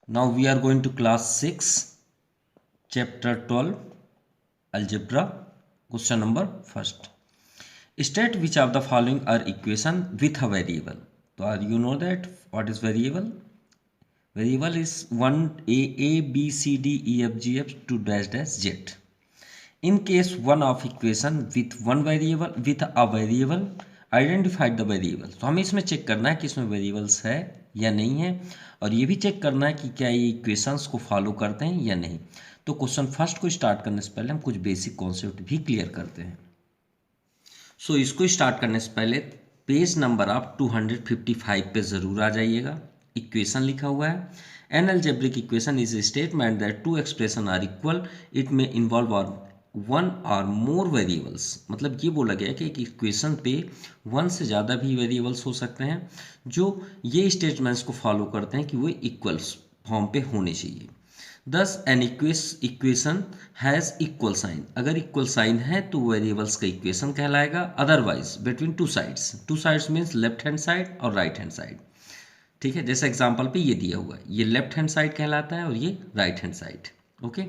Now we are going to class 6 chapter 12 algebra. Question number first. State which of the following are equation with a variable. So you know that what is variable? Variable is 1 a b c d e f g h to dash dash z. In case one of equation with one variable with a variable identified the variable. तो हमें इसमें check करना है कि इसमें variables है या नहीं है, और ये भी चेक करना है कि क्या ये इक्वेशंस को फॉलो करते हैं या नहीं. तो क्वेश्चन फर्स्ट को स्टार्ट करने से पहले हम कुछ बेसिक कॉन्सेप्ट भी क्लियर करते हैं. सो इसको स्टार्ट करने से पहले पेज नंबर आप 255 पे ज़रूर आ जाइएगा. इक्वेशन लिखा हुआ है. An algebraic equation is a statement that two expression are equal. It may involve are one or more variables. मतलब ये बोला गया कि एक इक्वेशन पे वन से ज़्यादा भी वेरिएबल्स हो सकते हैं जो ये स्टेटमेंट्स को फॉलो करते हैं कि वो इक्वल्स फॉर्म पे होने चाहिए. This an equation has equal sign. अगर इक्वल साइन है तो वेरिएबल्स का इक्वेशन कहलाएगा. Otherwise between two sides means left hand side और राइट हैंड साइड. ठीक है, जैसे एग्जांपल पे ये दिया हुआ है, ये लेफ्ट हैंड साइड कहलाता है और ये right hand side. Okay,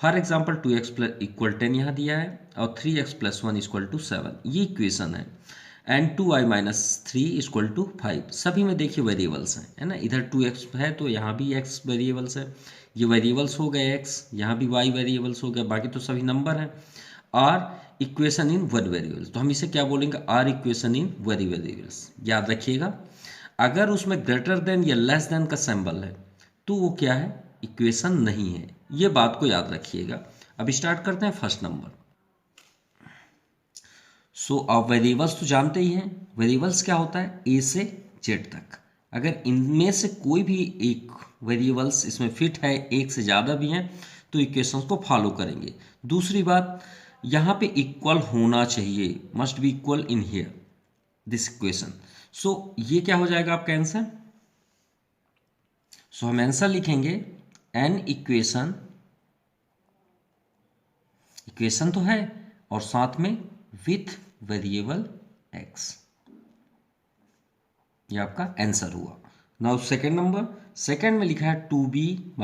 for example 2x equal 10 यहाँ दिया है और 3x + 1 = 7. ये इक्वेशन है. And 2i - 3 = 5. सभी में देखिए वेरिएबल्स हैं, है ना. इधर 2x है तो यहाँ भी x वेरिएबल्स है. ये वेरिएबल्स हो गए x, यहाँ भी y वेरिएबल्स हो गए, बाकी तो सभी नंबर हैं. Or equation in one variables. तो हम इसे क्या बोलेंगे? Or equation in one variables. याद रखिएगा, अगर उसमें ग्रेटर देन या लेस देन का सिंबल है तो वो क्या है? इक्वेशन नहीं है. ये बात को याद रखिएगा. अब स्टार्ट करते हैं फर्स्ट नंबर. सो आप वेरिएबल्स तो जानते ही हैं. वेरिएबल्स क्या होता है? ए से जेड तक. अगर इनमें से कोई भी एक वेरिएबल्स इसमें फिट है, एक से ज़्यादा भी हैं, तो इक्वेशंस को फॉलो करेंगे. दूसरी बात, यहाँ पे इक्वल होना चाहिए. Must be equal in here this equation. So ये क्या हो जाएगा आपका आंसर? सो हम आंसर लिखेंगे एन इक्वेशन तो है और साथ में विथ वेरिएबल x. ये आपका आंसर हुआ. Now second number. सेकेंड में लिखा है 2b -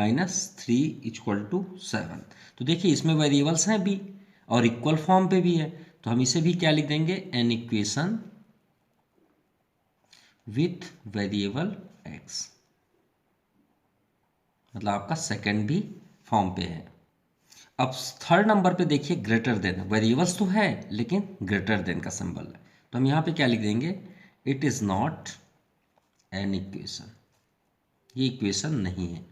3 = 7. तो देखिए इसमें वेरिएबल्स हैं b और इक्वल फॉर्म पे भी है, तो हम इसे भी क्या लिख देंगे? An equation with variable x. मतलब आपका सेकेंड भी फॉर्म पे है. अब थर्ड नंबर पे देखिए ग्रेटर देन. वेरिएबल्स तो है लेकिन ग्रेटर देन का सिंबल है, तो हम यहाँ पे क्या लिख देंगे? It is not an equation. ये इक्वेशन नहीं है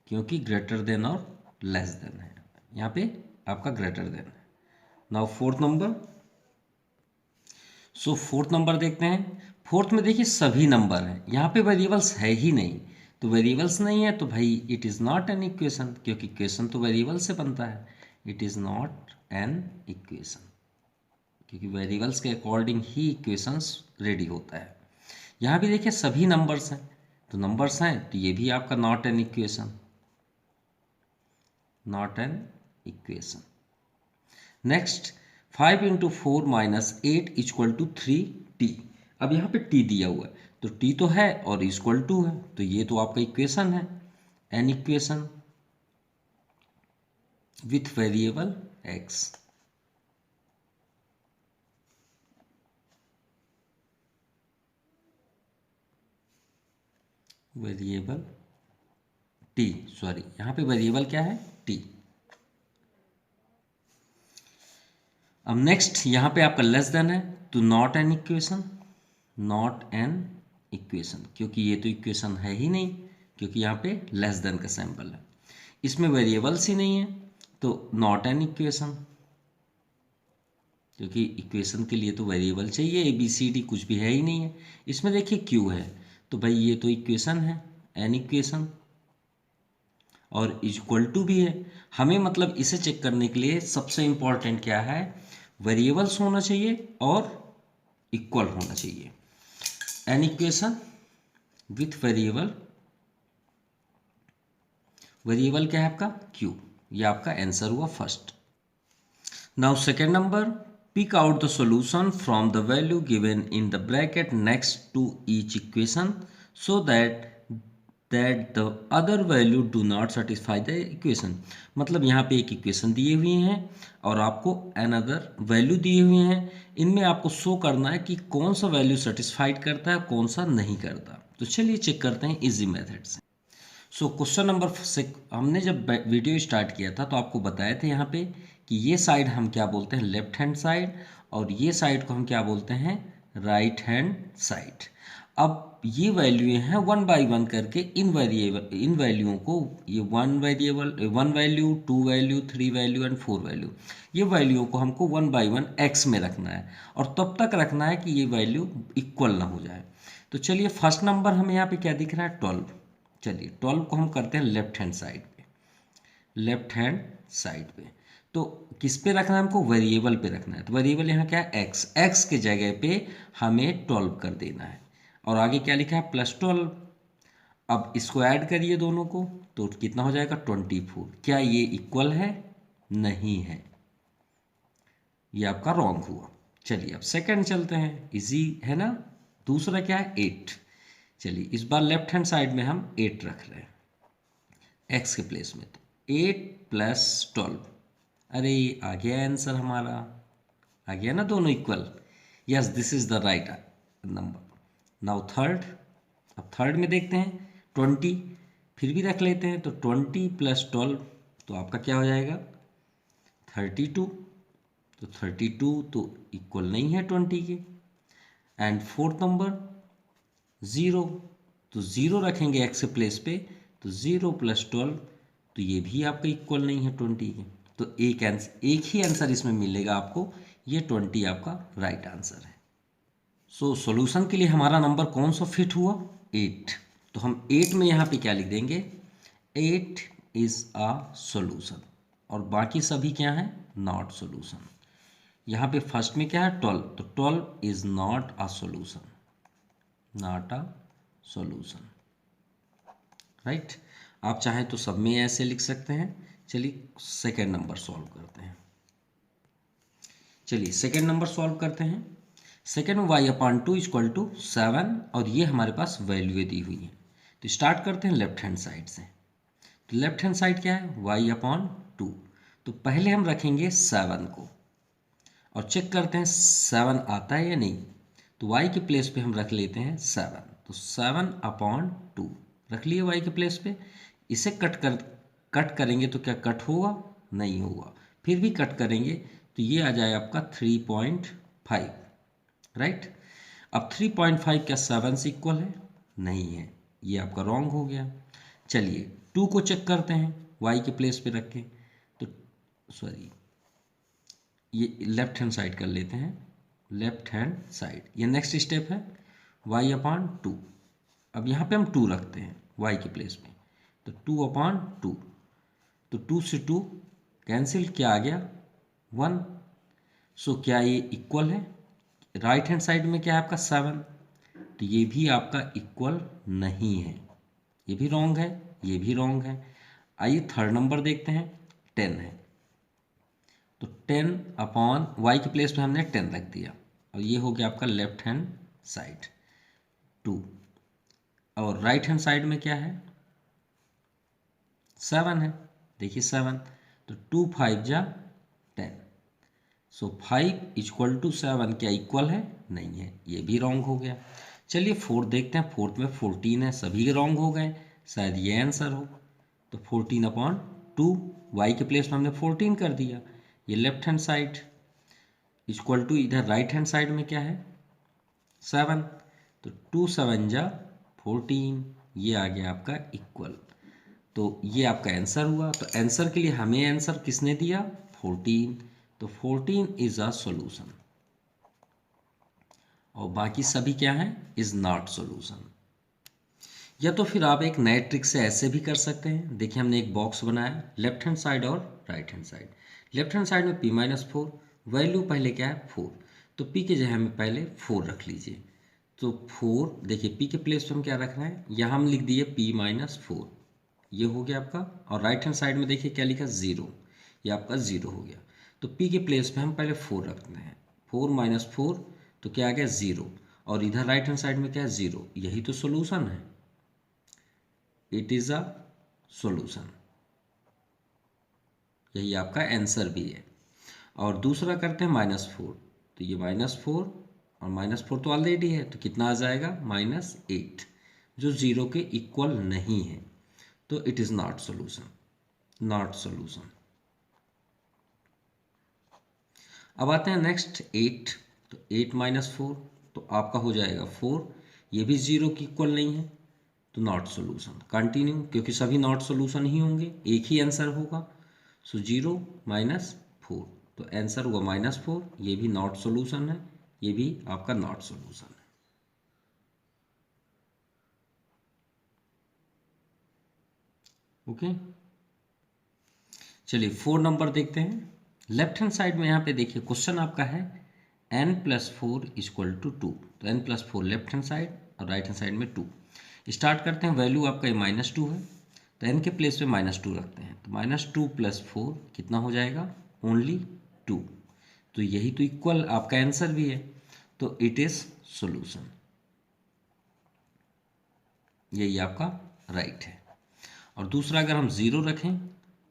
क्योंकि ग्रेटर देन और लेस देन है. यहाँ पे आपका ग्रेटर देन है. Now fourth number. So fourth number देखते हैं. फोर्थ में देखिए सभी नंबर हैं, यहाँ पे वेरिएबल्स है ही नहीं. तो वेरिएबल्स नहीं है तो भाई it is not an equation, क्योंकि इक्वेशन तो वेरिएबल से बनता है. It is not an equation क्योंकि वेरिएबल्स के अकॉर्डिंग ही इक्वेशंस रेडी होता है. यहाँ भी देखिए सभी नंबर्स हैं, तो नंबर्स हैं तो ये भी आपका not an equation. Next 5 × 4 - 8 = 3t. अब यहाँ पे t दिया हुआ है तो t तो है और इक्वल टू है, तो ये तो आपका इक्वेशन है. An equation with variable x. Variable t, sorry यहाँ पे वेरिएबल क्या है? t. अब नेक्स्ट यहाँ पे आपका लेस देन है तो नॉट एन इक्वेशन. क्योंकि ये तो इक्वेशन है ही नहीं, क्योंकि यहाँ पे लेस देन का सिंबल है. इसमें वेरिएबल्स ही नहीं है तो नॉट एन इक्वेशन, क्योंकि इक्वेशन के लिए तो वेरिएबल चाहिए. ए बी सी डी कुछ भी है ही नहीं है. इसमें देखिए क्यू है तो भाई ये तो इक्वेशन है, एन इक्वेशन, और इक्वल टू भी है. हमें मतलब इसे चेक करने के लिए सबसे इंपॉर्टेंट क्या है? वेरिएबल्स होना चाहिए और इक्वल होना चाहिए. एन इक्वेशन विथ वेरिएबल क्या है आपका? क्यू. ये आपका आंसर हुआ first. Now second number. Pick out the solution from the value given in the bracket next to each equation so that that the other value do not satisfy the equation. मतलब यहाँ पे एक equation दिए हुए हैं और आपको another value दिए हुए हैं, इनमें आपको शो करना है कि कौन सा वैल्यू सेटिस्फाइड करता है कौन सा नहीं करता। तो चलिए चेक करते हैं इजी मेथड से। सो क्वेश्चन नंबर से हमने जब वीडियो स्टार्ट किया था तो आपको बताए थे यहाँ पे कि ये साइड हम क्या बोलते हैं, लेफ्ट हैंड साइड, और ये साइड को हम क्या बोलते हैं, राइट हैंड साइड। अब ये वैल्यू हैं 1 बाई 1 करके इन वैल्यूओं को, ये 1 value 2 value 3 value and 4 value, ये वैल्यूओं को हमको 1 बाई 1 एक्स में रखना है और तब तक रखना है कि ये वैल्यू इक्वल ना हो जाए। तो चलिए फर्स्ट नंबर हमें यहाँ पे क्या दिख रहा है, 12। चलिए 12 को हम करते हैं लेफ्ट हैंड साइड पे, लेफ्ट हैंड साइड पे। तो किस पे रखना है हमको, वेरिएबल पे रखना है। तो वेरिएबल यहाँ क्या है, एक्स। एक्स के जगह पे हमें 12 कर देना है और आगे क्या लिखा है, +12। अब इसको ऐड करिए दोनों को तो कितना हो जाएगा, 24। क्या ये इक्वल है, नहीं है, ये आपका रॉन्ग हुआ। चलिए अब सेकंड चलते हैं, इजी है ना। दूसरा क्या है, 8। चलिए इस बार लेफ्ट हैंड साइड में हम 8 रख रहे हैं एक्स के प्लेस में। तो 8 + 12, अरे आ गया आंसर हमारा, आ गया ना, दोनों equal. Yes, this is the right number. Now third. अब थर्ड में देखते हैं 20, फिर भी रख लेते हैं। तो 20 + 12 तो आपका क्या हो जाएगा, 32। तो 32 तो इक्वल नहीं है 20 के। एंड फोर्थ नंबर 0, तो 0 रखेंगे एक्स के प्लेस पे, तो 0 + 12 तो ये भी आपका इक्वल नहीं है 20 के। तो एक ही आंसर इसमें मिलेगा आपको, ये 20 आपका राइट आंसर है। सो सॉल्यूशन के लिए हमारा नंबर कौन सा फिट हुआ, 8। तो हम 8 में यहाँ पे क्या लिख देंगे, 8 इज़ अ सॉल्यूशन, और बाकी सभी क्या है, नॉट सॉल्यूशन। यहाँ पे फर्स्ट में क्या है, 12, तो 12 is not a solution, not a solution, right. आप चाहें तो सब में ऐसे लिख सकते हैं। चलिए सेकेंड नंबर सॉल्व करते हैं। चलिए सेकेंड नंबर सॉल्व करते हैं। सेकेंड में y/2 = 7 और ये हमारे पास वैल्यू दी हुई है। तो स्टार्ट करते हैं लेफ्ट हैंड साइड से। तो लेफ्ट हैंड साइड क्या है, y/2। तो पहले हम रखेंगे 7 को और चेक करते हैं 7 आता है या नहीं। तो y के प्लेस पे हम रख लेते हैं 7। तो 7/2 रख लिए y के प्लेस पे। इसे कट करेंगे तो क्या कट होगा, नहीं होगा। फिर भी कट करेंगे तो ये आ जाए आपका 3.5, राइट। अब 3.5 क्या 7 से इक्वल है, नहीं है, ये आपका रॉन्ग हो गया। चलिए 2 को चेक करते हैं y के प्लेस पे रख के। तो सॉरी, ये लेफ्ट हैंड साइड कर लेते हैं, लेफ्ट हैंड साइड। ये नेक्स्ट स्टेप है y/2। अब यहाँ पे हम 2 रखते हैं y के प्लेस में। तो 2/2, तो 2 से 2 कैंसिल, क्या आ गया, 1। सो क्या ये इक्वल है, राइट हैंड साइड में क्या है आपका 7, तो ये भी आपका इक्वल नहीं है, ये भी रॉन्ग है, ये भी रॉन्ग है। आइए थर्ड नंबर देखते हैं, 10 है। तो 10/y के प्लेस पे हमने 10 रख दिया और ये हो गया आपका लेफ्ट हैंड साइड 2। और राइट हैंड साइड में क्या है, 7 है, देखिए 7। तो 2 5 जा 10, सो 5 = 7 क्या इक्वल है, नहीं है, ये भी रॉन्ग हो गया। चलिए फोर्थ देखते हैं। फोर्थ में 14 है, सभी के रॉन्ग हो गए, शायद ये आंसर हो। तो 14/2 y के प्लेस में हमने 14 कर दिया, ये लेफ्ट हैंड साइड = इधर राइट हैंड साइड में क्या है, 7। तो 2 7 जा 14, ये आ गया आपका इक्वल। तो ये आपका आंसर हुआ। तो आंसर के लिए हमें आंसर किसने दिया, 14। तो 14 इज अ सॉल्यूशन और बाकी सभी क्या है, इज नॉट सॉल्यूशन। या तो फिर आप एक नए ट्रिक से ऐसे भी कर सकते हैं। देखिए हमने एक बॉक्स बनाया, लेफ्ट हैंड साइड और right hand side. Left hand side में p-4, वैल्यू पहले क्या है 4, तो p के जगह में पहले 4 रख लीजिए। तो 4 देखिए p के प्लेस पे हम क्या रख रहे हैं, यहाँ हम लिख दिए p-4, ये हो गया आपका। और राइट हैंड साइड में देखिए क्या लिखा, 0, ये आपका 0 हो गया। तो p के प्लेस पे हम पहले 4 रखते हैं, 4 - 4 तो क्या आ गया, 0। और इधर राइट हैंड साइड में क्या है, 0, यही तो सोल्यूशन है। It is a solution. यही आपका आंसर भी है। और दूसरा करते हैं -4, तो ये -4 और -4 तो ऑलरेडी है, तो कितना आ जाएगा -8, जो 0 के इक्वल नहीं है, तो it is not solution, not solution. अब आते हैं नेक्स्ट 8, तो 8 - 4 तो आपका हो जाएगा 4, ये भी 0 की इक्वल नहीं है, तो नॉट सॉल्यूशन। कंटिन्यू, क्योंकि सभी नॉट सॉल्यूशन ही होंगे, एक ही आंसर होगा। सो 0 - 4, तो आंसर हुआ -4, ये भी नॉट सॉल्यूशन है, ये भी आपका नॉट सॉल्यूशन है। ओके, चलिए 4 नंबर देखते हैं। लेफ्ट हैंड साइड में यहाँ पे देखिए क्वेश्चन आपका है n+4 = 2, तो n+4 लेफ्ट हैंड साइड और राइट हैंड साइड में 2। स्टार्ट करते हैं, वैल्यू आपका ये -2 है, तो n के प्लेस पे -2 रखते हैं, तो -2 + 4 कितना हो जाएगा, ओनली 2। तो यही तो इक्वल आपका आंसर भी है, तो इट इज सॉल्यूशन, यही आपका राइट है। और दूसरा अगर हम 0 रखें,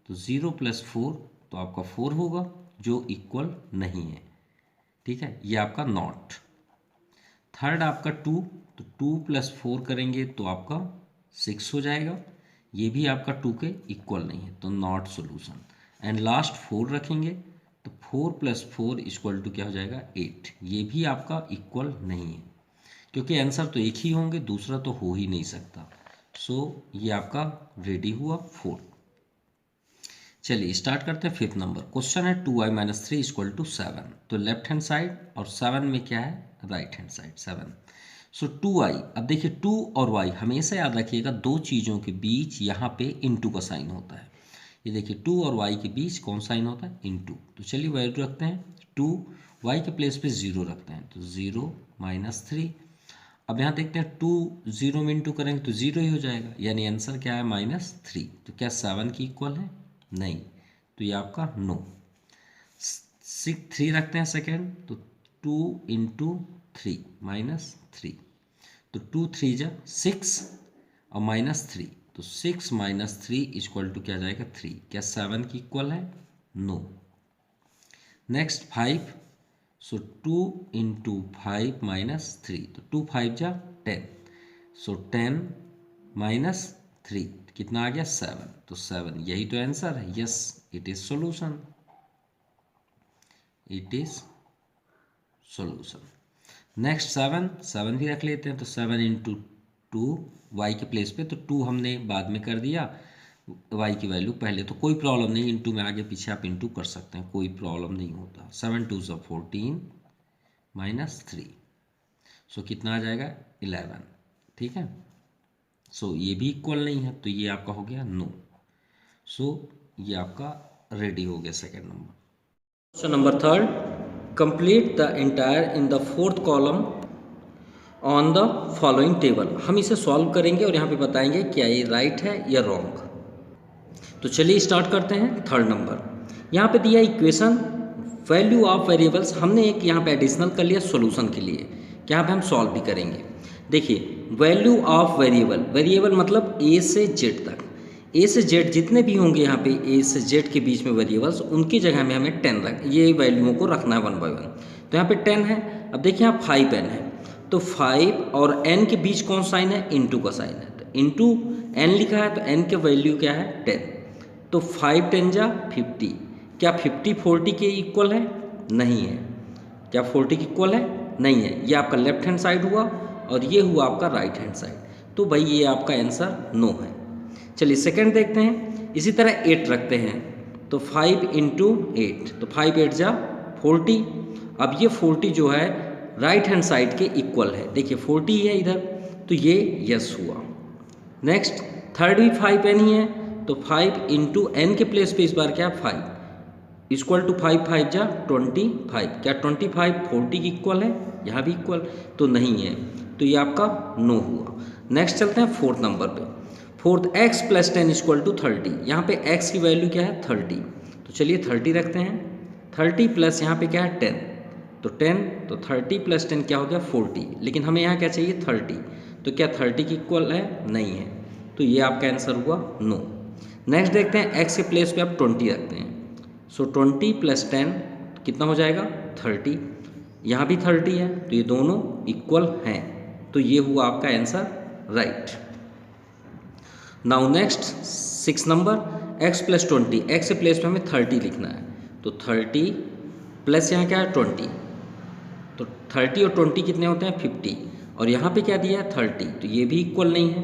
तो 0 + 4 तो आपका 4 होगा, जो इक्वल नहीं है, ठीक है, ये आपका नॉट। थर्ड आपका 2, तो 2 + 4 करेंगे तो आपका 6 हो जाएगा, ये भी आपका 2 के इक्वल नहीं है, तो नॉट सॉल्यूशन। एंड लास्ट 4 रखेंगे, तो 4 + 4 = क्या हो जाएगा, 8, ये भी आपका इक्वल नहीं है, क्योंकि आंसर तो एक ही होंगे, दूसरा तो हो ही नहीं सकता। सो ये आपका रेडी हुआ 4। चलिए स्टार्ट करते हैं 5th नंबर। क्वेश्चन है 2i - 3 = 7, तो लेफ्ट हैंड साइड और 7 में क्या है, राइट हैंड साइड 7। सो 2i, अब देखिए 2 और y हमेशा याद रखिएगा, दो चीज़ों के बीच यहाँ पे इनटू का साइन होता है। ये देखिए 2 और y के बीच कौन साइन होता है, इनटू। तो चलिए वैल्यू रखते हैं 2, y के प्लेस पे 0 रखते हैं, तो 0 - 3। अब यहाँ देखते हैं 2 0 में इंटू करेंगे तो 0 ही हो जाएगा, यानी आंसर क्या है -3। तो क्या 7 की इक्वल है, नहीं, तो ये आपका नो। 3 रखते हैं सेकेंड, तो 2 × 3 -3, तो 2 3 जा 6 और -3, तो 6 - 3 = क्या जाएगा 3। क्या 7 की इक्वल है, नो। नेक्स्ट 5, सो 2 × 5 - 3, तो 2 5 जा 10, सो 10 - 3 कितना आ गया 7, तो 7, यही तो आंसर है, yes it is solution, it is solution. Next 7 भी रख लेते हैं, तो 7 × 2 y के प्लेस पे, तो 2 हमने बाद में कर दिया, y की वैल्यू पहले, तो कोई प्रॉब्लम नहीं, इंटू में आगे पीछे आप इंटू कर सकते हैं, कोई प्रॉब्लम नहीं होता। 7 2 = 14 -3, सो कितना आ जाएगा 11, ठीक है। सो ये भी इक्वल नहीं है, तो ये आपका हो गया नो। सो ये आपका रेडी हो गया second number. Question number 3, complete the entire in the 4th column on the following table. हम इसे सॉल्व करेंगे और यहाँ पे बताएंगे क्या ये राइट है या रॉन्ग। तो चलिए स्टार्ट करते हैं 3rd नंबर। यहाँ पे दिया इक्वेशन वैल्यू ऑफ वेरिएबल्स, हमने एक यहाँ पे एडिशनल कर लिया सॉल्यूशन के लिए, कि यहाँ पे हम सॉल्व भी करेंगे। देखिए वैल्यू ऑफ वेरिएबल, वेरिएबल मतलब ए से जेड तक, ए से जेड जितने भी होंगे यहाँ पे ए से जेड के बीच में वेरिएबल्स, उनकी जगह में हमें 10 ये वैल्यूओं को रखना है 1 बाय 1। तो यहाँ पे 10 है। अब देखिए यहाँ 5n है, तो 5 और n के बीच कौन साइन है, इनटू का साइन है, तो इनटू n लिखा है, तो n के वैल्यू क्या है 10, तो 5 10 जा 50। क्या 50 40 के इक्वल है, नहीं है। क्या 40 के इक्वल है, नहीं है। ये आपका लेफ्ट हैंड साइड हुआ और ये हुआ आपका राइट हैंड साइड, तो भाई ये आपका आंसर नो है। चलिए सेकंड देखते हैं, इसी तरह 8 रखते हैं, तो 5 × 8, तो 5 8 जा 40। अब ये 40 जो है राइट हैंड साइड के इक्वल है, देखिए 40 ही है इधर, तो ये यस हुआ। नेक्स्ट थर्ड भी 5n ही है, तो 5 × n के प्लेस पे इस बार क्या 5 = 5 5 जा 25। क्या 25 40 की इक्वल है, यहाँ भी इक्वल तो नहीं है, तो ये आपका नो हुआ। नेक्स्ट चलते हैं 4th नंबर पे। 4th x + 10 = 30, यहाँ पे x की वैल्यू क्या है 30, तो चलिए 30 रखते हैं। 30 प्लस यहाँ पे क्या है 10, तो 10, तो 30 + 10 क्या हो गया 40, लेकिन हमें यहाँ क्या चाहिए 30, तो क्या 30 की इक्वल है, नहीं है, तो ये आपका आंसर हुआ नो। नेक्स्ट देखते हैं, एक्स के प्लेस पे आप 20 रखते हैं, सो 20 + 10 कितना हो जाएगा 30, यहाँ भी 30 है तो ये दोनों इक्वल हैं, तो ये हुआ आपका answer right. Now next 6 number, x + 20, x के प्लेस पे हमें 30 लिखना है, तो 30 प्लस यहाँ क्या है 20, तो 30 और 20 कितने होते हैं 50, और यहाँ पे क्या दिया है 30, तो ये भी इक्वल नहीं है,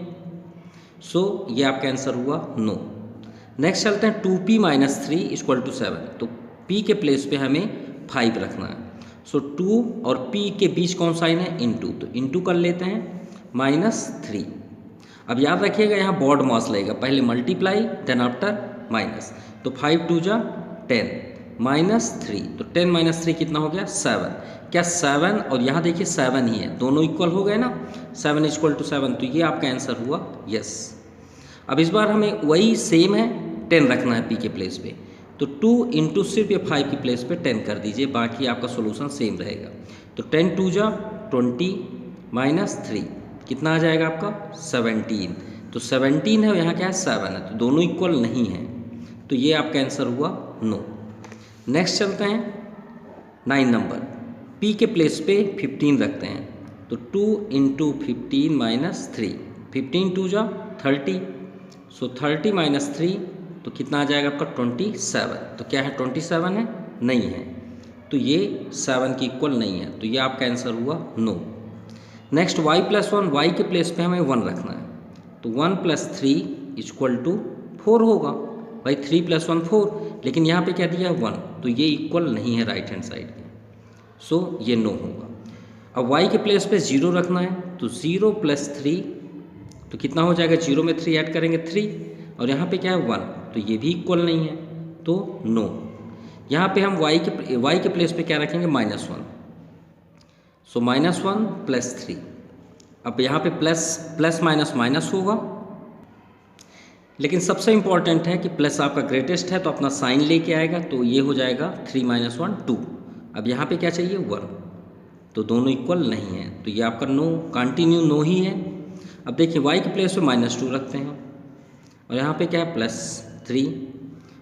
सो ये आपका आंसर हुआ नो। नेक्स्ट चलते हैं 2p - 3 = 7, तो p के प्लेस पे हमें 5 रखना है, सो 2 और p के बीच कौन साइन है इनटू, तो इनटू कर लेते हैं -3। अब याद रखिएगा यहाँ बॉड मास लगेगा, पहले मल्टीप्लाई देन आफ्टर माइनस, तो 5 × 2 = 10 -3, तो 10 - 3 कितना हो गया 7, क्या 7 और यहाँ देखिए 7 ही है, दोनों इक्वल हो गए ना, 7 = 7, तो ये आपका आंसर हुआ यस। अब इस बार हमें वही सेम है 10 रखना है p के प्लेस पे, तो 2 × सिर्फ ये 5 के प्लेस पे 10 कर दीजिए, बाकी आपका सोल्यूशन सेम रहेगा, तो 10 × 2 = 20 -3 कितना आ जाएगा आपका 17, तो 17 है और यहाँ क्या है 7 है, तो दोनों इक्वल नहीं है, तो ये आपका आंसर हुआ नो। नेक्स्ट चलते हैं 9 नंबर, p के प्लेस पे 15 रखते हैं, तो 2 × 15 - 3, 15 × 2 = 30, सो 30 - 3 तो कितना आ जाएगा आपका 27, तो क्या है 27 है नहीं है, तो ये 7 की इक्वल नहीं है, तो ये आपका आंसर हुआ नो। नेक्स्ट y + 1, y के प्लेस पे हमें 1 रखना है, तो 1 + 3 = 4 होगा, भाई 3 + 1 4, लेकिन यहाँ पे क्या दिया है 1, तो ये इक्वल नहीं है राइट हैंड साइड के, सो ये नो होगा। अब y के प्लेस पे 0 रखना है, तो 0 + 3 तो कितना हो जाएगा, 0 में 3 ऐड करेंगे 3, और यहाँ पे क्या है 1, तो ये भी इक्वल नहीं है, तो नो। यहाँ पे हम y के प्लेस पे क्या रखेंगे -1, सो -1 + 3, अब यहाँ पे प्लस माइनस होगा, लेकिन सबसे इम्पॉर्टेंट है कि प्लस आपका ग्रेटेस्ट है तो अपना साइन लेके आएगा, तो ये हो जाएगा 3 - 1 2, अब यहाँ पे क्या चाहिए 1, तो दोनों इक्वल नहीं है, तो ये आपका नो, कंटिन्यू नो ही है। अब देखिए y के प्लेस पे -2 रखते हैं, और यहाँ पे क्या है +3,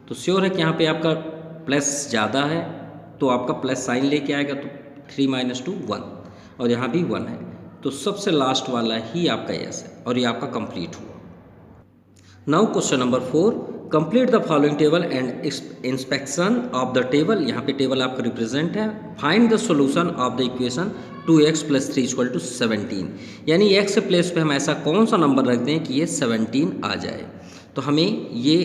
तो श्योर है कि यहाँ पे आपका प्लस ज़्यादा है तो आपका प्लस साइन लेके आएगा, तो 3 - 2 1, और यहाँ भी 1 है, तो सबसे लास्ट वाला ही आपका यस है, और ये आपका कंप्लीट हुआ। Now question number 4, complete the following table and inspection of the table, यहाँ पे टेबल आपका रिप्रेजेंट है, find the solution of the equation 2x + 3 = 17, यानी x के प्लेस पे हम ऐसा कौन सा नंबर रख दें कि ये 17 आ जाए। तो हमें ये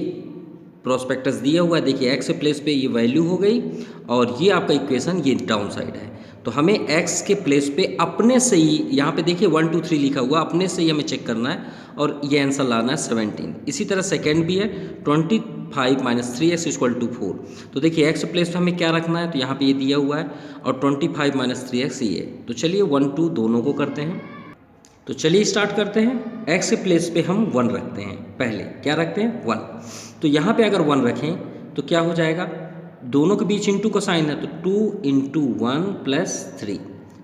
प्रोस्पेक्टस दिया हुआ है, देखिए x के प्लेस पे ये वैल्यू हो गई, और ये आपका इक्वेशन ये डाउन साइड है, तो हमें x के प्लेस पे अपने से ही, यहाँ पे देखिए 1 2 3 लिखा हुआ, अपने से ही हमें चेक करना है और ये आंसर लाना है 17। इसी तरह सेकंड भी है 25 - 3x = 4, तो देखिए x के प्लेस पे हमें क्या रखना है, तो यहाँ पे ये दिया हुआ है, और 25 - 3x ये, तो चलिए 1 2 दोनों को करते हैं, तो चलिए स्टार्ट करते हैं। x के प्लेस पे हम 1 रखते हैं, पहले क्या रखते हैं 1, तो यहाँ पे अगर 1 रखें तो क्या हो जाएगा, दोनों के बीच इंटू का साइन है, तो 2 × 1 + 3,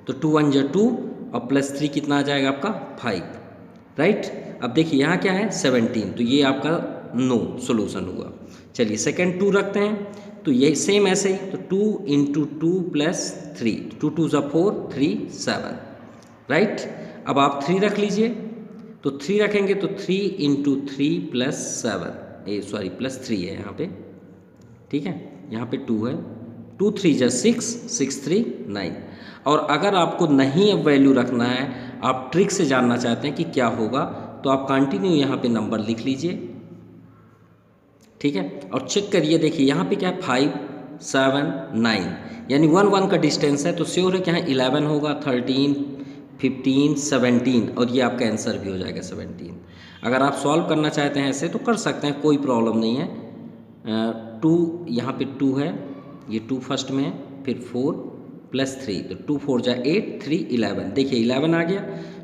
तो 2 1 = 2 और +3 कितना आ जाएगा आपका 5, राइट। अब देखिए यहाँ क्या है 17, तो ये आपका नो सॉल्यूशन हुआ। चलिए सेकंड 2 रखते हैं, तो ये सेम ऐसे ही, तो 2 × 2 + 3, 2 2 = 4 3 7, राइट। अब आप 3 रख लीजिए, तो 3 रखेंगे तो 3 × 3 + 7, +3 है यहाँ पे, ठीक है, यहाँ पे 2 है, 2 3 = 6 6 3 9, और अगर आपको नहीं अब वैल्यू रखना है, आप ट्रिक से जानना चाहते हैं कि क्या होगा, तो आप कंटिन्यू यहाँ पे नंबर लिख लीजिए, ठीक है, और चेक करिए, देखिए यहाँ पे क्या है 5 7 9, यानी 1 1 का डिस्टेंस है, तो श्योर है कि यहाँ 11 होगा, 13 15 17, और ये आपका आंसर भी हो जाएगा 17। अगर आप सॉल्व करना चाहते हैं ऐसे तो कर सकते हैं, कोई प्रॉब्लम नहीं है। 2 यहाँ पे 2 है, ये 2 फर्स्ट में है, फिर 4 + 3, तो 2 4 = 8 3 11, देखिए 11 आ गया,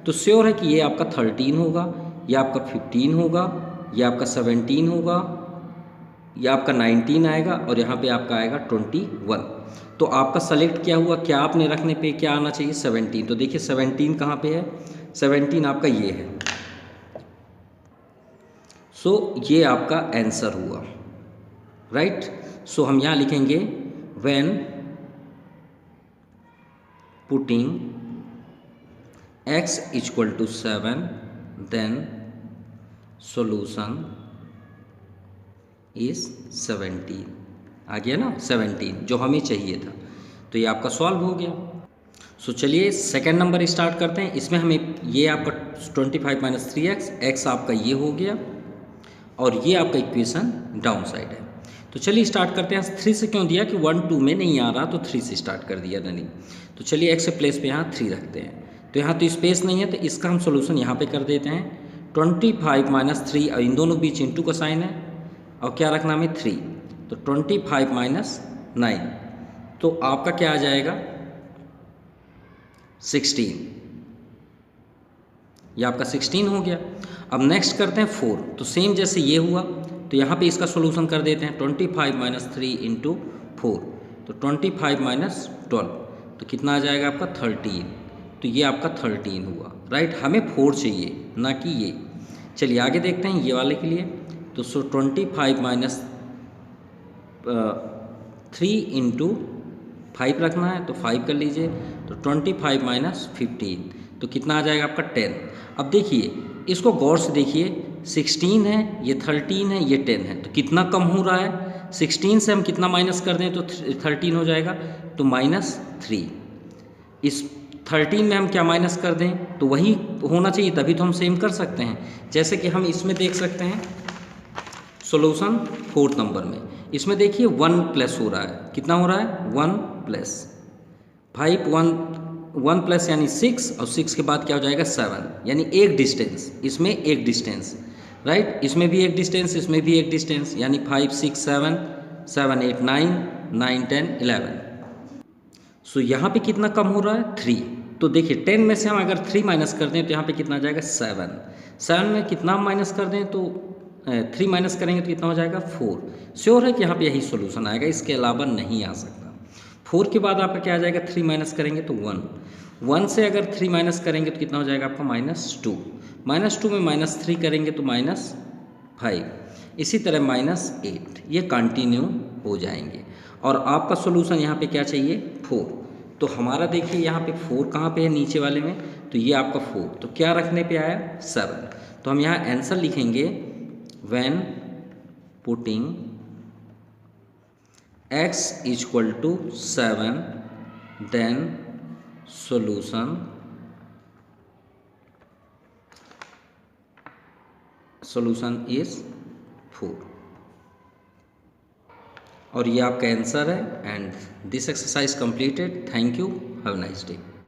तो श्योर है कि ये आपका 13 होगा, ये आपका 15 होगा, ये आपका 17 होगा, ये आपका 19 आएगा, और यहाँ पे आपका आएगा 21। तो आपका सेलेक्ट क्या हुआ, क्या आपने रखने पे क्या आना चाहिए 17, तो देखिए 17 कहाँ पे है, 17 आपका ये है, सो ये आपका आंसर हुआ, राइट। सो हम यहाँ लिखेंगे when putting x equal to 7 then solution is 17। आ गया ना 17 जो हमें चाहिए था, तो ये आपका सॉल्व हो गया। सो चलिए सेकेंड नंबर स्टार्ट करते हैं। इसमें हमें ये आपका 25 माइनस 3x, x आपका ये हो गया और ये आपका इक्वेशन डाउन साइड है। तो चलिए स्टार्ट करते हैं। 3 से क्यों दिया कि 1 2 में नहीं आ रहा, तो 3 से स्टार्ट कर दिया रनिंग। तो चलिए x के प्लेस पे यहाँ 3 रखते हैं। तो यहाँ तो स्पेस नहीं है, तो इसका हम सोल्यूशन यहाँ पे कर देते हैं। 25 माइनस 3, और इन दोनों बीच इंटू का साइन है, और क्या रखना हमें 3, तो 25 माइनस 9, तो आपका क्या आ जाएगा 16। ये आपका 16 हो गया। अब नेक्स्ट करते हैं 4, तो सेम जैसे ये हुआ, तो यहाँ पे इसका सॉल्यूशन कर देते हैं। 25 माइनस 3 इंटू 4, तो 25 माइनस 12, तो कितना आ जाएगा आपका 13। तो ये आपका 13 हुआ, राइट। हमें 4 चाहिए, ना कि ये। चलिए आगे देखते हैं ये वाले के लिए। तो 25 माइनस 3 इंटू 5 रखना है, तो 5 कर लीजिए। तो 25 माइनस 15, तो कितना आ जाएगा आपका 10। अब देखिए इसको गौर से देखिए, 16 है, ये 13 है, ये 10 है, तो कितना कम हो रहा है। 16 से हम कितना माइनस कर दें तो 13 हो जाएगा, तो -3। इस 13 में हम क्या माइनस कर दें, तो वही होना चाहिए, तभी तो हम सेम कर सकते हैं। जैसे कि हम इसमें देख सकते हैं सॉल्यूशन 4th नंबर में, इसमें देखिए 1 प्लस हो रहा है। कितना हो रहा है 1 प्लस 5, 1 प्लस यानी 6, और 6 के बाद क्या हो जाएगा 7, यानी एक डिस्टेंस, इसमें एक डिस्टेंस, राइट। इसमें भी एक डिस्टेंस, इसमें भी एक डिस्टेंस, यानी 5 6 7 7 8 9 9 10 11। सो यहाँ पे कितना कम हो रहा है 3। तो देखिए 10 में से हम अगर 3 माइनस कर दें तो यहाँ पे कितना आ जाएगा 7। 7 में कितना माइनस कर दें तो 3 माइनस करेंगे तो कितना हो जाएगा 4। श्योर है कि यहाँ पे यही सॉल्यूशन आएगा, इसके अलावा नहीं आ सकता। 4 के बाद आपका क्या आ जाएगा, 3 माइनस करेंगे तो 1। 1 से अगर 3 माइनस करेंगे तो कितना हो जाएगा आपका -2। -2 में -3 करेंगे तो -5, इसी तरह -8, ये कंटिन्यू हो जाएंगे। और आपका सॉल्यूशन यहाँ पे क्या चाहिए 4। तो हमारा देखिए यहाँ पे 4 कहाँ पे है, नीचे वाले में, तो ये आपका 4, तो क्या रखने पे आया 7। तो हम यहाँ आंसर लिखेंगे when putting x equal to 7 then solution is 4। और ये आपका आंसर है। And this exercise completed. Thank you, have a nice day.